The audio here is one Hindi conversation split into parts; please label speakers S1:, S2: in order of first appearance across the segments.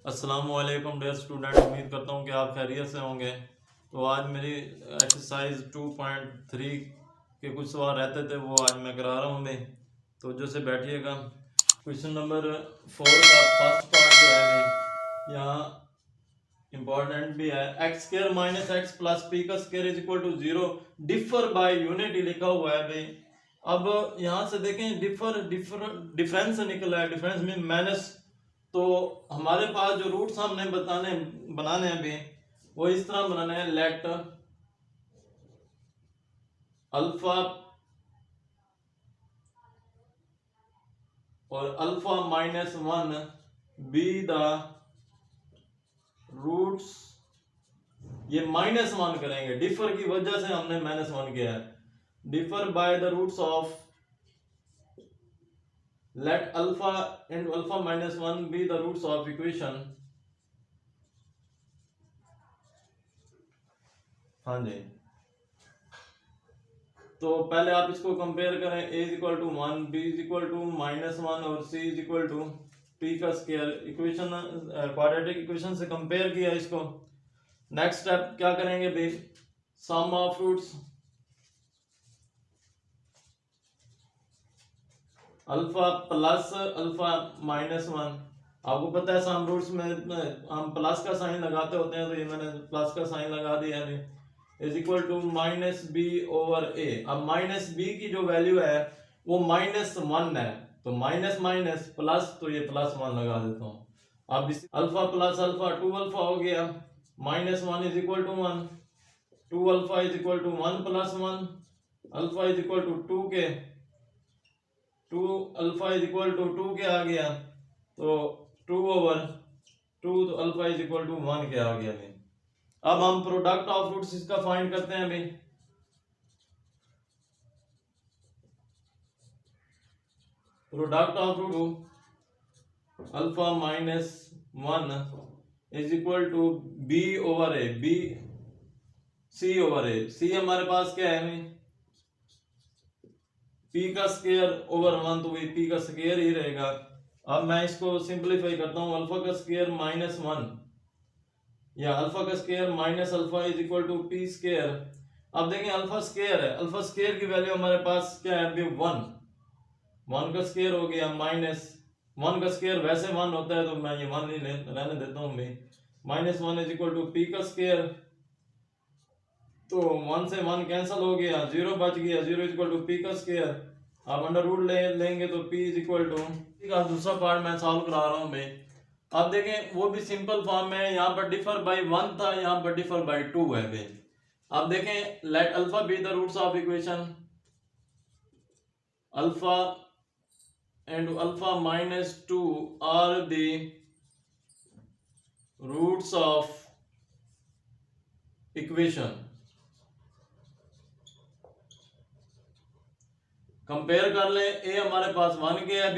S1: अस्सलामुअलैकुम डियर स्टूडेंट, उम्मीद करता हूँ कि आप खैरियत से होंगे। तो आज मेरी एक्सरसाइज 2.3 के कुछ सवाल रहते थे, वो आज मैं करा रहा हूँ मैं। तो जो से बैठिएगा। क्वेश्चन नंबर 4 का फर्स्ट पार्ट जो है मैं यहाँ इम्पोर्टेंट भी है। X square minus x plus p का square is equal to 0 differ by unit लिखा हुआ है भाई। अब यहाँ से देखें डिफरेंस निकला है, डिफरेंस मीन माइनस। तो हमारे पास जो रूट्स हमने बनाने हैं अभी, वो इस तरह बनाने हैं। लेट अल्फा और अल्फा -1 बी द रूट्स। ये -1 करेंगे, डिफर की वजह से हमने -1 किया है। Differ by the roots of let alpha and alpha -1 be the roots of equation। हाँ जी, तो पहले आप इसको कंपेयर करें। a is equal to 1, b is equal to -1 और c is equal to p का स्क्वायर। इक्वेशन क्वाड्रेटिक इक्वेशन से कंपेयर किया इसको। नेक्स्ट स्टेप क्या करेंगे भाई, sum of roots alpha plus alpha -1। आपको पता है सम रूट्स में हम प्लस का साइन लगाते होते हैं, तो ये मैंने प्लस का साइन लगा दिया है। Is equal to -b over a। अब -b की जो वैल्यू है वो -1 है, तो माइनस माइनस प्लस, तो ये +1 लगा देता हूँ। अब इस अल्फा प्लस अल्फा 2 अल्फा हो गया, -1 is equal to 1, 2 alpha is equal to 1 + 1, alpha is equal to 2 के 2 अल्फा इज इक्वल टू 2 के आ गया, तो 2 ओवर 2, तो अल्फा इज इक्वल टू 1 के आ गया भाई। अब हम प्रोडक्ट ऑफ रूट्स इसका फाइंड करते हैं भाई। Product of root alpha -1 is equal to b over a, b c over a। c हमारे पास क्या है भाई, p का स्क्वायर ओवर 1, तो वही p का स्क्वायर ही रहेगा। अब मैं इसको सिंपलीफाई करता हूँ। अल्फा का स्क्वायर -1 या अल्फा का square minus alpha is equal to p square. अब देखें अल्फा स्क्वायर है, अल्फा स्क्वायर की वैल्यू हमारे पास क्या है अभी 1 का स्क्वायर हो गया, -1 का स्क्वायर वैसे 1 होता है, तो मैं ये 1 नहीं रहने देता हूँ भाई। -1 इज इक्वल टू p का स्क्वायर, तो 1 से 1 कैंसिल हो गया, 0 बच गया, 0 इज इक्वल टू p का स्क्वायर। अब अंडर रूट लेंगे तो p इज इक्वल टू, का दूसरा पार्ट मैं सॉल्व करा रहा हूँ भाई। अब देखें वो भी सिंपल फॉर्म में है, यहाँ पर डिफर बाय 1 था, यहाँ पर डिफर बाय 2 है भाई। अब देखें let alpha be the roots of equation alpha and alpha -2 are the roots of equation। Compare कर ले, a हमारे पास 1 के है, b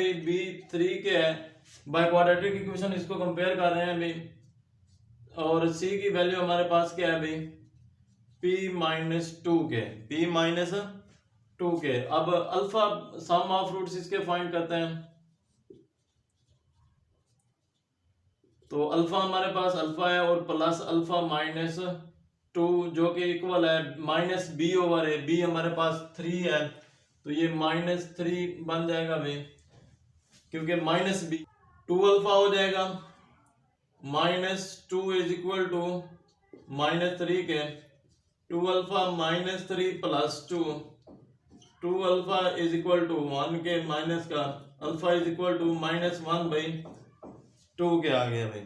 S1: 3 के है। बाय क्वाड्रेटिक इक्वेशन इसको कंपेयर कर रहे हैं अभी, और c की वैल्यू हमारे पास क्या है भाई, p-2 के, p-2 के। अब अल्फा सम ऑफ रूट्स इसके फाइंड करते हैं। तो अल्फा हमारे पास अल्फा है और प्लस अल्फा -2 जो कि इक्वल है -b ओवर a। b हमारे पास 3 है, तो ये -3 बन जाएगा भाई, क्योंकि -b 2 अल्फा हो जाएगा। -2 इज इक्वल टू -3 के 2 alpha -3 + 2 alpha is equal to 1 के माइनस का अल्फा इज इक्वल टू -1/2 के आ गया भाई।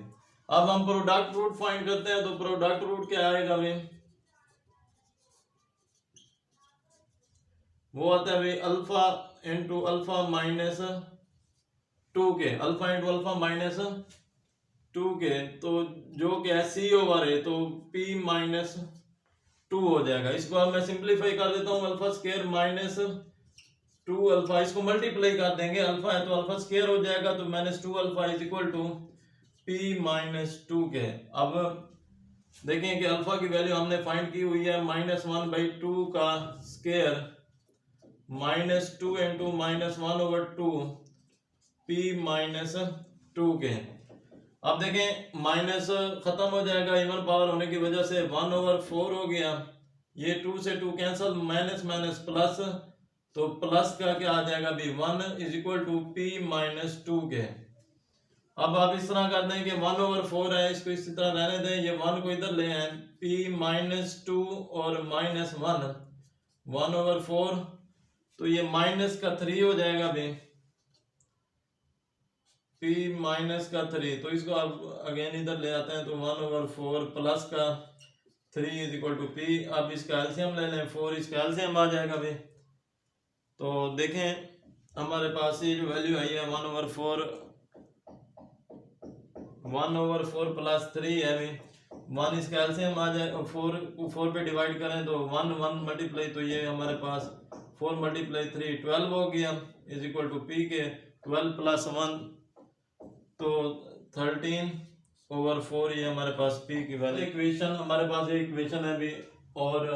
S1: अब हम प्रोडक्ट रूट फाइंड करते हैं, तो प्रोडक्ट रूट क्या आएगा भाई, वो आता है भाई अल्फा इंटू अल्फा -2 के, अल्फा इंटू अल्फा -2 के, तो जो कि है c ओवर a, तो p-2 हो जाएगा। इसको अब मैं सिंप्लीफाई कर देता हूँ। अल्फा स्क्वायर -2 अल्फा, इसको मल्टीप्लाई कर देंगे, अल्फा है तो अल्फा स्क्वायर हो जाएगा, तो -2 alpha is equal to p-2 के। अब देखें कि अल्फा की वैल्यू हमने फाइंड की हुई है -1/2 का स्क्वायर -2 इंटू -1/2 p-2 के। अब देखें माइनस खत्म हो जाएगा इवन पावर होने की वजह से 1/4 हो गया, ये 2 से 2 कैंसल, माइनस माइनस प्लस, तो प्लस का क्या आ जाएगा भी 1 = p-2 के। अब आप इस तरह कर दें कि 1/4 है, इसको इसी तरह रहने दें, ये 1 को इधर ले आए, p-2 और -1 1/4, तो ये माइनस का 3 हो जाएगा भाई, p-3, तो इसको आप अगेन इधर ले आते हैं, तो 1/4 प्लस का 3 = p। अब इसका एलसीएम ले लें, 4 इसका एलसीएम आ जाएगा भाई। तो देखें हमारे पास ये जो वैल्यू आई है 1/4 प्लस 3 है भाई, 1 इसका एलसीएम आ जाए, 4 को 4 पे डिवाइड करें तो 1 1 मल्टीप्लाई, तो ये हमारे पास 4 × 3 12 हो गया, = p के 12 + 1 तो 13/4, ये हमारे पास p की वैल्यू। इक्वेशन हमारे पास एक इक्वेशन है भी, और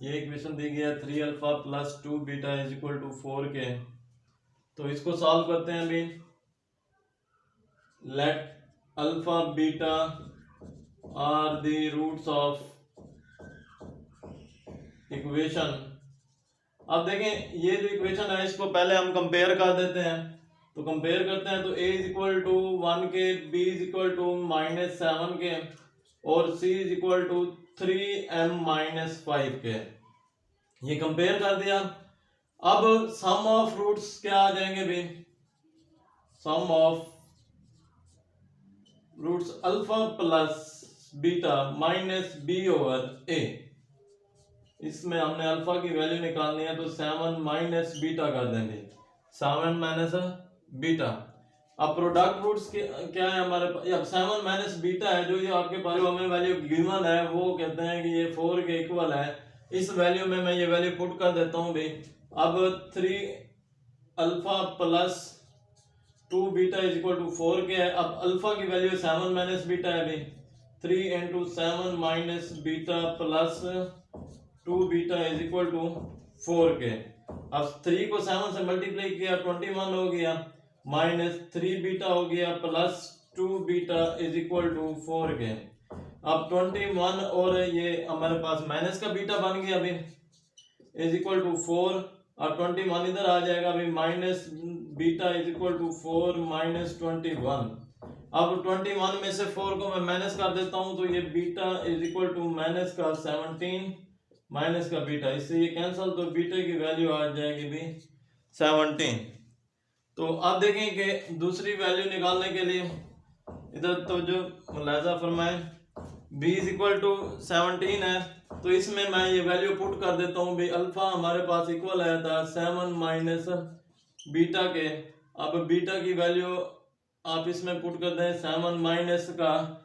S1: ये इक्वेशन दी गई है 3α + 2β = 4 के। तो इसको सॉल्व करते हैं अभी। Let alpha beta are the roots of equation. अब देखें ये जो इक्वेशन है इसको पहले हम कंपेयर कर देते हैं, तो कंपेयर करते हैं, तो a = 1 के, b = -7 के, और c = 3m-5 के, ये कंपेयर कर दिया। अब सम ऑफ रूट्स क्या आ जाएंगे भाई, sum of roots alpha plus beta minus b/a, इसमें हमने अल्फा की वैल्यू निकालनी है, तो 7 - बीटा कर देंगे, 7 - बीटा। अब प्रोडक्ट रूट्स क्या है हमारे पास, अब 7 - बीटा है, जो ये आपके पास जो हमें वैल्यू गिवन है वो कहते हैं कि ये 4 के इक्वल है। इस वैल्यू में मैं ये वैल्यू पुट कर देता हूँ भाई। अब 3α + 2β = 4 के है। अब अल्फा की वैल्यू 7 - बीटा है भाई, 3 × 7 - बीटा प्लस 2β = 4 के। अब 3 को 7 से मल्टीप्लाई किया 21 हो गया, -3β हो गया प्लस 2β = 4 के। अब 21 और ये हमारे पास माइनस का बीटा बन गया अभी, = 4। अब 21 इधर आ जाएगा अभी, -बीटा = 4 - 21। अब 21 में से 4 को मैं माइनस कर देता हूं, तो ये बीटा = -17 माइनस का बीटा, इससे ये कैंसल, तो बीटा की वैल्यू आ जाएगी भी 17। तो अब देखें कि दूसरी वैल्यू निकालने के लिए इधर तो जो मुलाजा फरमाए, b = 17 है, तो इसमें मैं ये वैल्यू पुट कर देता हूँ भाई। अल्फा हमारे पास इक्वल आया था 7 - बीटा के। अब बीटा की वैल्यू आप इसमें पुट कर दें, 7 - का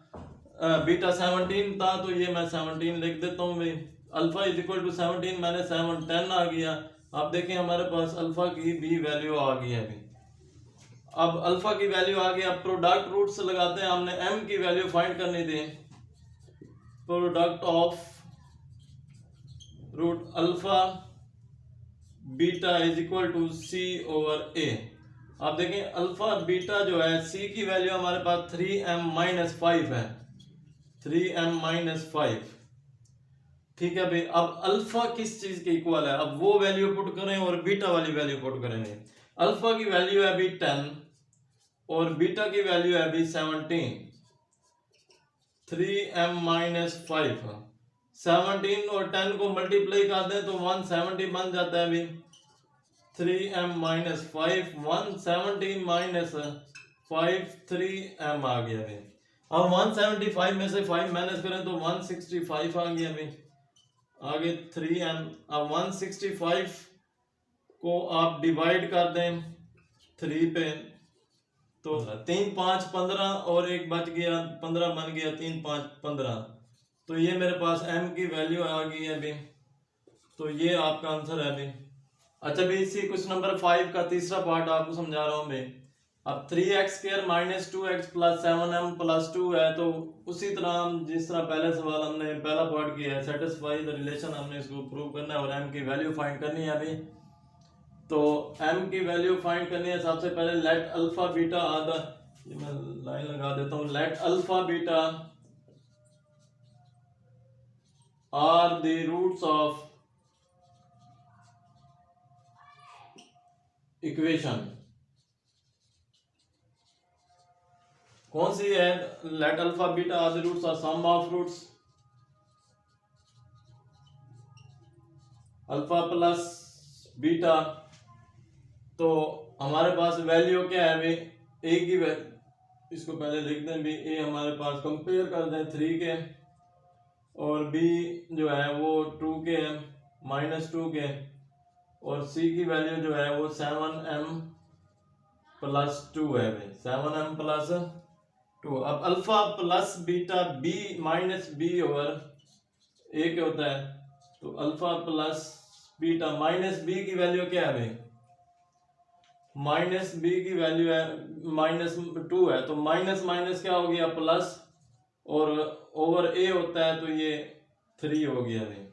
S1: बीटा 17 था, तो ये मैं 17 लिख देता हूँ भाई। अल्फा = 17 - 7 10 आ गया। अब देखें हमारे पास अल्फा की भी वैल्यू आ गई है अभी। अब अल्फा की वैल्यू आ गई। अब प्रोडक्ट रूट्स लगाते हैं, हमने m की वैल्यू फाइंड करनी थी। Product of root alpha beta = c/a। आप देखें अल्फा बीटा जो है, c की वैल्यू हमारे पास 3m-5 है, 3m-5, ठीक है भाई। अब अल्फा किस चीज के इक्वल है, अब वो वैल्यू पुट करें और बीटा वाली वैल्यू पुट करेंगे। अल्फा की वैल्यू है अभी 10 और बीटा की वैल्यू है अभी 17, 3m-5। 17 और 10 को मल्टीप्लाई कर दें तो 170 बन जाता है अभी, 3m-5, 170 - 5 3m आ गया अभी। अब 175 में से 5 माइनस करें तो 165 आ गया अभी, आगे 3m। अब 165 को आप डिवाइड कर दें 3 पे, तो 3 5 15 और एक बच गया, 15 बन गया, 3 5 15, तो ये मेरे पास m की वैल्यू आ गई है अभी। तो ये आपका आंसर है अभी। अच्छा भाई, इसी क्वेश्चन नंबर 5 का तीसरा पार्ट आपको समझा रहा हूँ मैं। अब 3x² - 2x + 7m + 2 है, तो उसी तरह हम जिस तरह पहले सवाल हमने पहला पार्ट किया है, सेटिस्फाई द रिलेशन, हमने इसको प्रूव करना है और m की वैल्यू फाइंड करनी है अभी। तो m की वैल्यू फाइंड करनी है, सबसे पहले let alpha beta are the ये मैं लाइन लगा देता हूँ, let alpha beta are the roots of equation. कौन सी है? Let alpha beta are the roots of sum of roots alpha plus beta. तो हमारे पास वैल्यू क्या है भाई? ए की वैल्यू, इसको पहले लिख दें भी, ए हमारे पास कंपेयर कर दें 3 के, और बी जो है वो 2 के है, -2 के, और सी की वैल्यू जो है वो 7m प्लस 2 है भाई, 7m प्लस 2। अब alpha plus beta b minus b over a क्या होता है? तो alpha plus beta minus b की वैल्यू क्या है भाई? माइनस बी की वैल्यू है -2 है, तो माइनस माइनस क्या हो गया? प्लस, और ओवर ए होता है तो ये 3 हो गया भाई,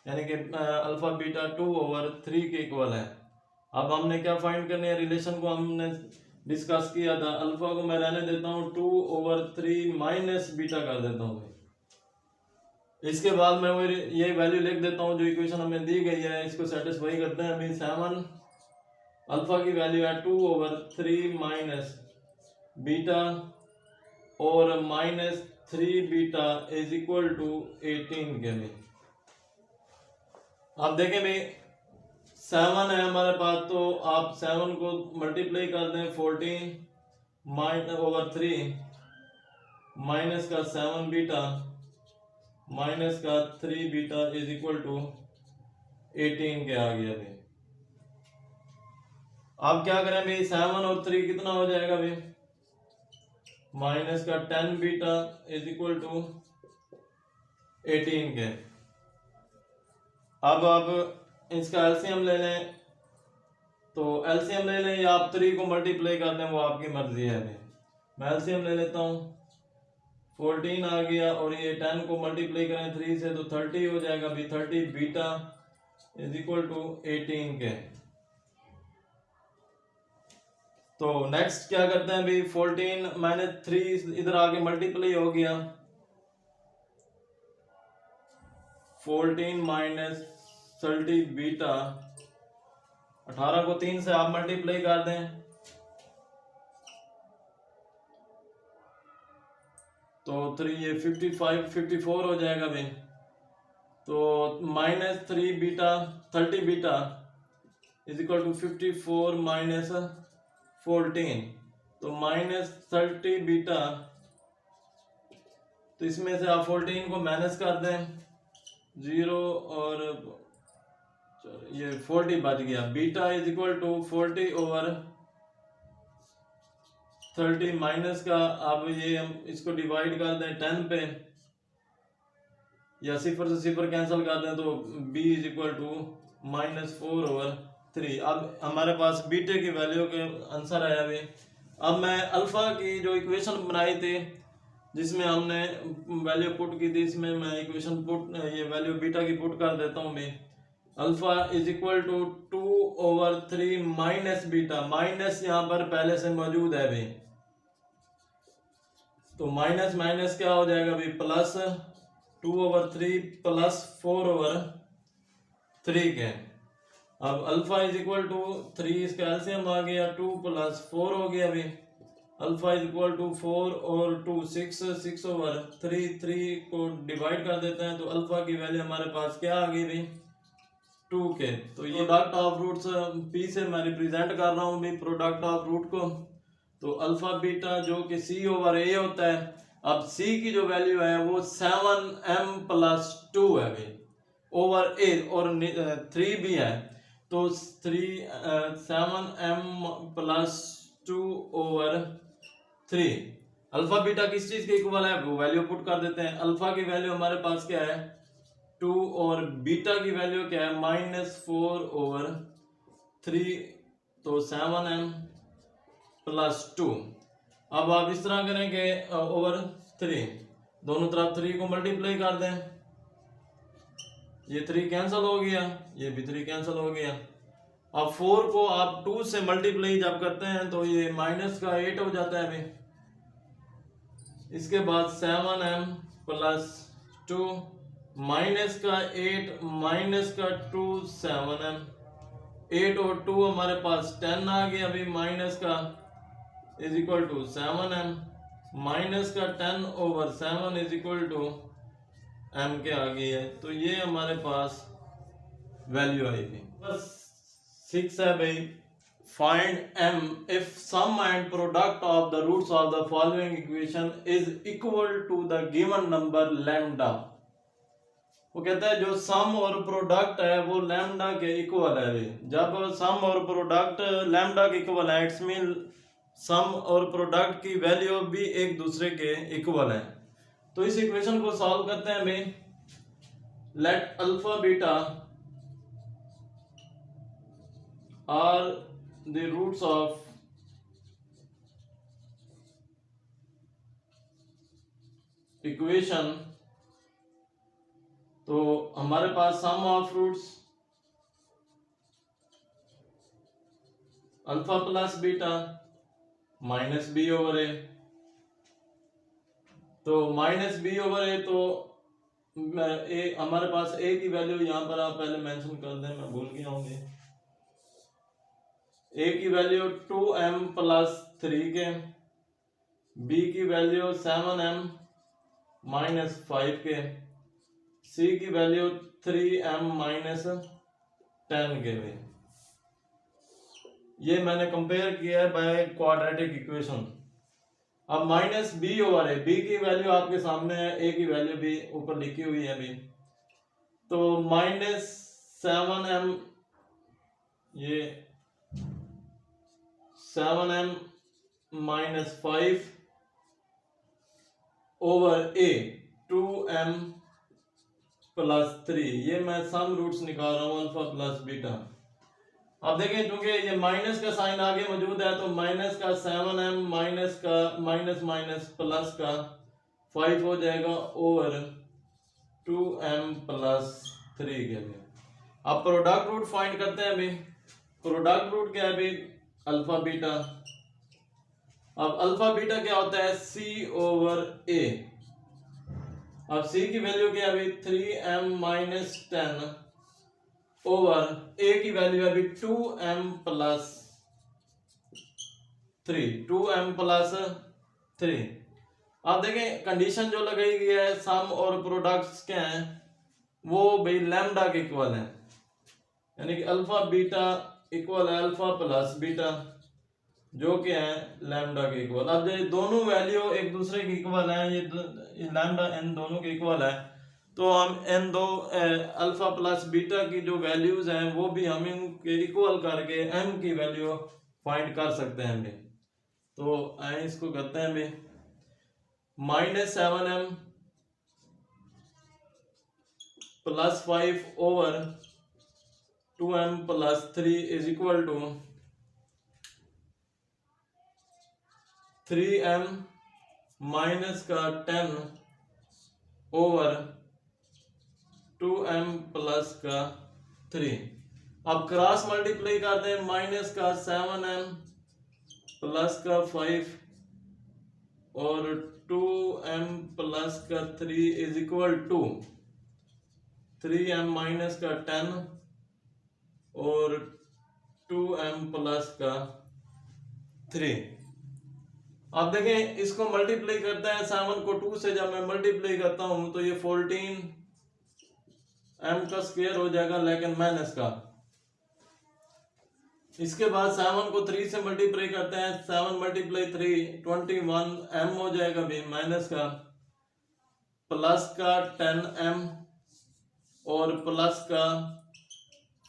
S1: यानी कि अल्फा बीटा 2 ओवर 3 के इक्वल है। अब हमने क्या फाइंड करने है? रिलेशन को हमने डिस्कस किया था, अल्फा को मैं रहने देता हूँ 2 ओवर 3 माइनस बीटा कर देता हूँ भाई। इसके बाद मैं वो ये वैल्यू लिख देता हूँ जो इक्वेशन हमें दी गई है, इसको सेटिस्फाई करते हैं अभी। 7 अल्फा की वैल्यू है 2 ओवर 3 माइनस बीटा, और -3 बीटा इज इक्वल टू 18 के लिए। आप देखें भाई 7 है हमारे पास, तो आप 7 को मल्टीप्लाई कर दें 14 ओवर 3 माइनस का 7 बीटा माइनस का 3 बीटा इज इक्वल टू 18 के आ गया भाई। आप क्या करें भाई? 7 और 3 कितना हो जाएगा भाई? माइनस का 10 बीटा इज इक्वल टू 18 के। अब आप इसका एलसीएम ले लें, तो एलसीएम ले लें या आप 3 को मल्टीप्लाई कर दें, वो आपकी मर्जी है भाई। मैं एलसीएम ले लेता हूँ, 14 आ गया, और ये 10 को मल्टीप्लाई करें 3 से तो 30 हो जाएगा भाई। 30 बीटा इज इक्वल टू 18 के। तो नेक्स्ट क्या करते हैं भाई? 14 माइनस 3 इधर आके मल्टीप्लाई हो गया, 14 माइनस 30 बीटा, 18 को 3 से आप मल्टीप्लाई कर दें तो 3 ये 54 हो जाएगा भाई। तो -3 beta 30 beta is equal to 54 minus 14, तो -30 बीटा, तो इसमें से आप 14 को माइनस कर दें 0, और ये 40 बच गया। Beta is equal to 40 over 30 minus का, अब ये हम इसको डिवाइड कर दें 10 पे, या 0 से 0 कैंसिल कर दें तो b is equal to -4 over 3। अब हमारे पास बीटे की वैल्यू के आंसर आया अभी। अब मैं अल्फा की जो इक्वेशन बनाई थी जिसमें हमने वैल्यू पुट की थी, इसमें मैं इक्वेशन पुट, ये वैल्यू बीटा की पुट कर देता हूँ मैं। Alpha is equal to 2 over 3 minus beta, minus यहाँ पर पहले से मौजूद है भाई, तो माइनस माइनस क्या हो जाएगा भाई? प्लस 2 ओवर 3 प्लस 4 ओवर 3 के। अब अल्फा इज इक्वल टू 3, इसका एलसीएम आ गया, 2 प्लस 4 हो गया भाई। अल्फा इज इक्वल टू 4 और 2 6 ओवर 3 को डिवाइड कर देते हैं, तो अल्फा की वैल्यू हमारे पास क्या आ गई भाई? 2 के। तो ये प्रोडक्ट ऑफ रूट्स पी से मैं रिप्रेजेंट कर रहा हूँ भाई प्रोडक्ट ऑफ रूट को। तो अल्फा बीटा जो कि सी ओवर ए होता है, अब सी की जो वैल्यू है वो 7m प्लस 2 है भाई ओवर ए, और 3 भी है, तो 7m plus 2 over 3। Alpha beta किस चीज के इक्वल है? वो वैल्यू पुट कर देते हैं। अल्फा की वैल्यू हमारे पास क्या है? 2, और बीटा की वैल्यू क्या है? -4 ओवर 3, तो 7m प्लस 2। अब आप इस तरह करेंगे ओवर 3, दोनों तरफ 3 को मल्टीप्लाई कर दें, ये 3 कैंसिल हो गया, ये भी 3 कैंसिल हो गया। अब 4 को आप 2 से मल्टीप्लाई जब करते हैं तो ये माइनस का 8 हो जाता है भाई, इसके बाद 7m प्लस 2 माइनस का 8 माइनस का 2 7m 8 और 2 हमारे पास 10 आ गया अभी माइनस का is equal to 7m minus का 10 over 7 is equal to m के आ गई है। तो ये हमारे पास वैल्यू आएगी। बस 6 है भाई, find m if sum and product of the roots of the following equation is equal to the given number lambda। वो कहता है जो सम और प्रोडक्ट है वो लैम्डा के इक्वल है भाई। जब सम और प्रोडक्ट लैम्डा के इक्वल है इट्स मीन सम और प्रोडक्ट की वैल्यू भी एक दूसरे के इक्वल है। तो इस इक्वेशन को सॉल्व करते हैं भाई। Let alpha beta are the roots of equation. तो हमारे पास sum of roots alpha plus beta minus b over a. तो माइनस बी ओवर ए, तो ए हमारे पास ए की वैल्यू यहां पर आप पहले मेंशन कर दें, मैं भूल गया हूँ। ए की वैल्यू 2m प्लस 3 के, बी की वैल्यू 7m माइनस 5 के, सी की वैल्यू 3m माइनस 10 के में। ये मैंने कंपेयर किया है बाय क्वाड्रेटिक इक्वेशन। अब माइनस बी ओवर है, बी की वैल्यू आपके सामने है, ए की वैल्यू भी ऊपर लिखी हुई है अभी। तो माइनस 7m, ये 7m माइनस 5 ओवर ए 2m प्लस 3। ये मैं सम रूट्स निकाल रहा हूं अल्फा प्लस बीटा। अब देखें क्योंकि ये माइनस का साइन आगे मौजूद है तो माइनस का 7m माइनस का माइनस माइनस प्लस का 5 हो जाएगा ओवर 2m प्लस 3 के लिए। अब प्रोडक्ट रूट फाइंड करते हैं अभी। प्रोडक्ट रूट क्या है अभी? Alpha beta. अब अल्फा बीटा क्या होता है? c over a। अब c की वैल्यू क्या है अभी? 3m माइनस 10 ओवर a की वैल्यू अभी 2m प्लस 3, 2m प्लस 3। अब देखें कंडीशन जो लगाई गई है सम और प्रोडक्ट्स क्या हैं, वो भाई लैम्डा के इक्वल है, यानी कि अल्फा बीटा इक्वल है अल्फा प्लस बीटा, जो कि है लैम्डा के इक्वल। अब ये दोनों वैल्यू एक दूसरे के इक्वल है, ये लैम्डा इन दोनों के इक्वल है, तो हम इन दो अल्फा प्लस बीटा की जो वैल्यूज हैं वो भी हम इनके इक्वल करके m की वैल्यू फाइंड कर सकते हैं भाई। तो आए इसको करते हैं भाई। Minus 7m plus 5 over 2m plus 3 is equal to 3m minus का 10 ओवर 2m प्लस का 3। अब क्रॉस मल्टीप्लाई करते हैं, माइनस का 7m प्लस का 5 और 2m प्लस का 3 is equal to 3m minus का 10 और 2m प्लस का 3। अब देखें इसको मल्टीप्लाई करते हैं, 7 को 2 से जब मैं मल्टीप्लाई करता हूं तो ये 14 m का स्क्वायर हो जाएगा लेकिन माइनस का। इसके बाद 7 को 3 से मल्टीप्लाई करते हैं, 7 मल्टीप्लाई 3 21 m हो जाएगा भी माइनस का, प्लस का 10m और प्लस का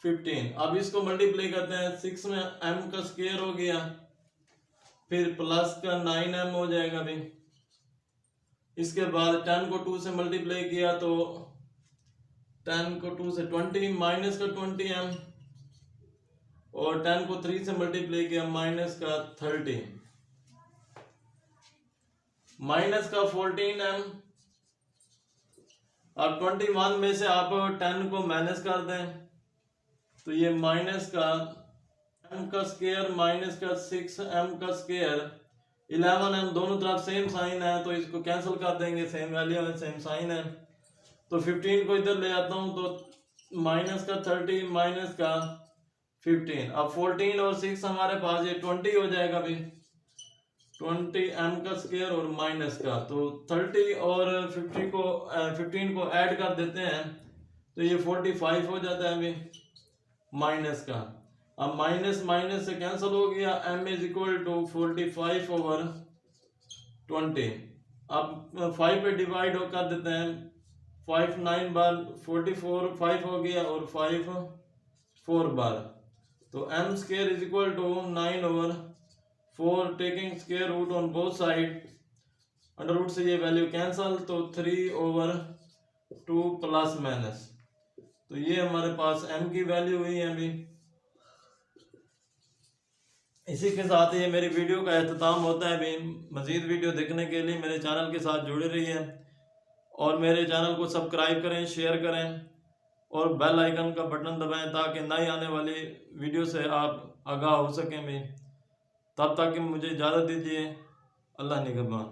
S1: 15। अब इसको मल्टीप्लाई करते हैं, 6 में m का स्क्वायर हो गया, फिर प्लस का 9m हो जाएगा भी। इसके बाद 10 को 2 से मल्टीप्लाई किया तो 10 को 2 से 20 माइनस का 20m और 10 को 3 से मल्टीप्लाई किया माइनस का 30 माइनस का 14m। अब 21 में से आप 10 को माइनस कर दें तो ये माइनस का m का स्क्वायर माइनस का 6m का स्क्वायर 11 m दोनों तरफ सेम साइन है तो इसको कैंसिल कर देंगे, सेम वैल्यू है सेम साइन है। तो 15 को इधर ले आता हूँ तो माइनस का 30 माइनस का 15, अब 14 और 6 हमारे पास ये 20 हो जाएगा भी, 20 m का स्क्वायर और माइनस का, तो 30 और 15 को ऐड कर देते हैं तो ये 45 हो जाता है अभी माइनस का। अब माइनस माइनस से कैंसिल हो गया, m is equal to 45 over 20। अब 5 पे डिवाइड कर देते हैं, 5 9 बार 44 5 हो गया और 5 4 बार, तो m square is equal to 9 over 4, taking square root on both side, under root से ये वैल्यू कैंसल, तो 3 ओवर 2 प्लस माइनस, तो ये हमारे पास m की वैल्यू हुई है अभी। इसी के साथ ये मेरी वीडियो का अख्ताम होता है। अभी मज़ीद वीडियो देखने के लिए मेरे चैनल के साथ जुड़े रहिए और मेरे चैनल को सब्सक्राइब करें, शेयर करें और बेल आइकन का बटन दबाएं ताकि नई आने वाली वीडियो से आप आगाह हो सकें भी। तब तक कि मुझे इजाज़त दीजिए। अल्लाह निगहबान।